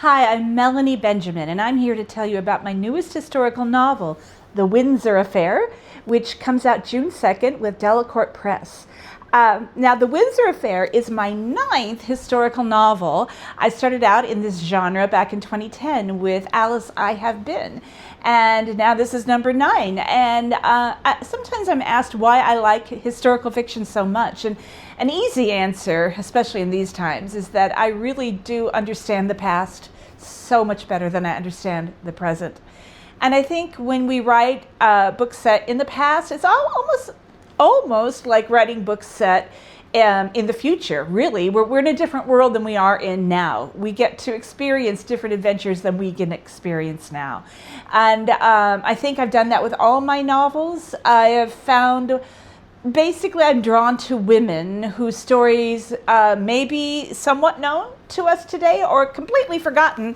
Hi, I'm Melanie Benjamin, and I'm here to tell you about my newest historical novel, The Windsor Affair, which comes out June 2nd with Delacorte Press. Now, The Windsor Affair is my 9th historical novel. I started out in this genre back in 2010 with Alice, I Have Been, and now this is number 9. And sometimes I'm asked why I like historical fiction so much, and an easy answer, especially in these times, is that I really do understand the past so much better than I understand the present. And I think when we write books set in the past, it's almost like writing books set in the future, really. We're in a different world than we are in now. We get to experience different adventures than we can experience now. And I think I've done that with all my novels. I have found basically I'm drawn to women whose stories may be somewhat known to us today or completely forgotten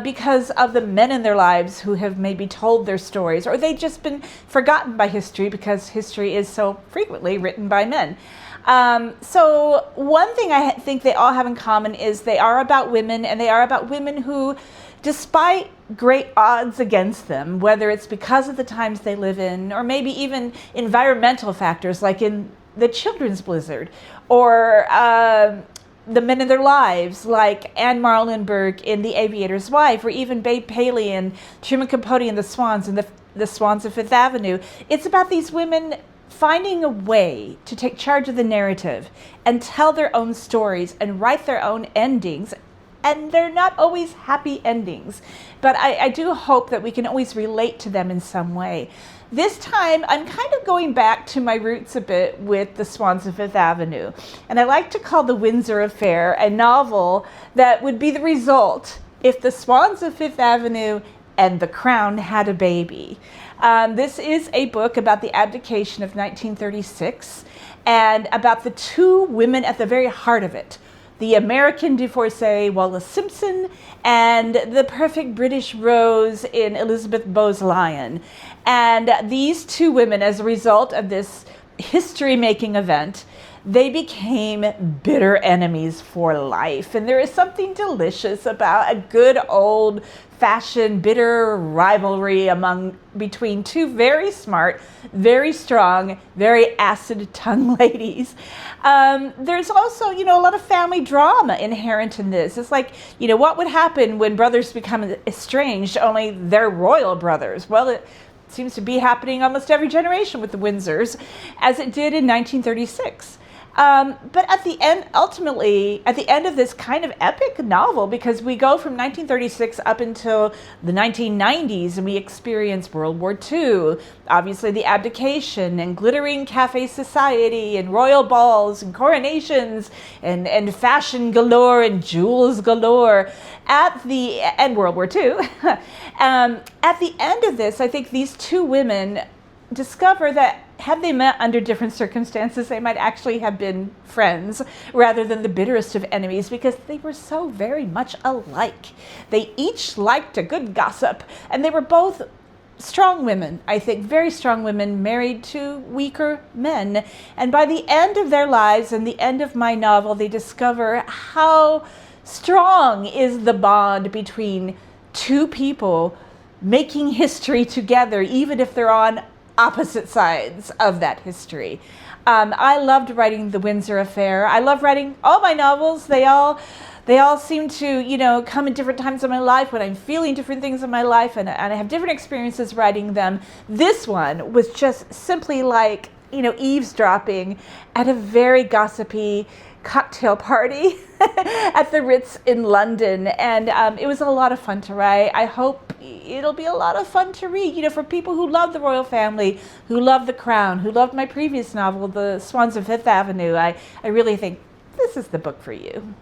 because of the men in their lives who have maybe told their stories, or they've just been forgotten by history because history is so frequently written by men. So one thing I think they all have in common is they are about women, and they are about women who, despite great odds against them, whether it's because of the times they live in, or maybe even environmental factors like in the children's blizzard, or the men in their lives like Anne Marlenberg in The Aviator's Wife, or even Babe Paley and Truman Capote in The Swans and the Swans of Fifth Avenue. It's about these women finding a way to take charge of the narrative and tell their own stories and write their own endings. And they're not always happy endings, but I do hope that we can always relate to them in some way. This time, I'm kind of going back to my roots a bit with The Swans of Fifth Avenue. And I like to call The Windsor Affair a novel that would be the result if The Swans of Fifth Avenue and The Crown had a baby. This is a book about the abdication of 1936 and about the two women at the very heart of it. The American divorcee Wallis Simpson and the perfect British Rose in Elizabeth Bowes-Lyon. And these two women, as a result of this history-making event, they became bitter enemies for life. And there is something delicious about a good old-fashioned bitter rivalry between two very smart, very strong, very acid-tongued ladies. There's also, a lot of family drama inherent in this. It's like, what would happen when brothers become estranged, only they're royal brothers? Well, it seems to be happening almost every generation with the Windsors, as it did in 1936. But ultimately, at the end of this kind of epic novel, because we go from 1936 up until the 1990s, and we experience World War II, obviously the abdication, and glittering café society, and royal balls, and coronations, and fashion galore, and jewels galore, and World War II. At the end of this, I think these two women discover that had they met under different circumstances, they might actually have been friends rather than the bitterest of enemies, because they were so very much alike. They each liked a good gossip, and they were both strong women, I think, very strong women married to weaker men. And by the end of their lives and the end of my novel, they discover how strong is the bond between two people making history together, even if they're on opposite sides of that history. I loved writing The Windsor Affair. I love writing all my novels. They all seem to, come in different times of my life when I'm feeling different things in my life, and I have different experiences writing them. This one was just simply like, eavesdropping at a very gossipy cocktail party at the Ritz in London, and it was a lot of fun to write. I hope it'll be a lot of fun to read, for people who love the royal family, who love the crown, who loved my previous novel, The Swans of Fifth Avenue. I really think this is the book for you.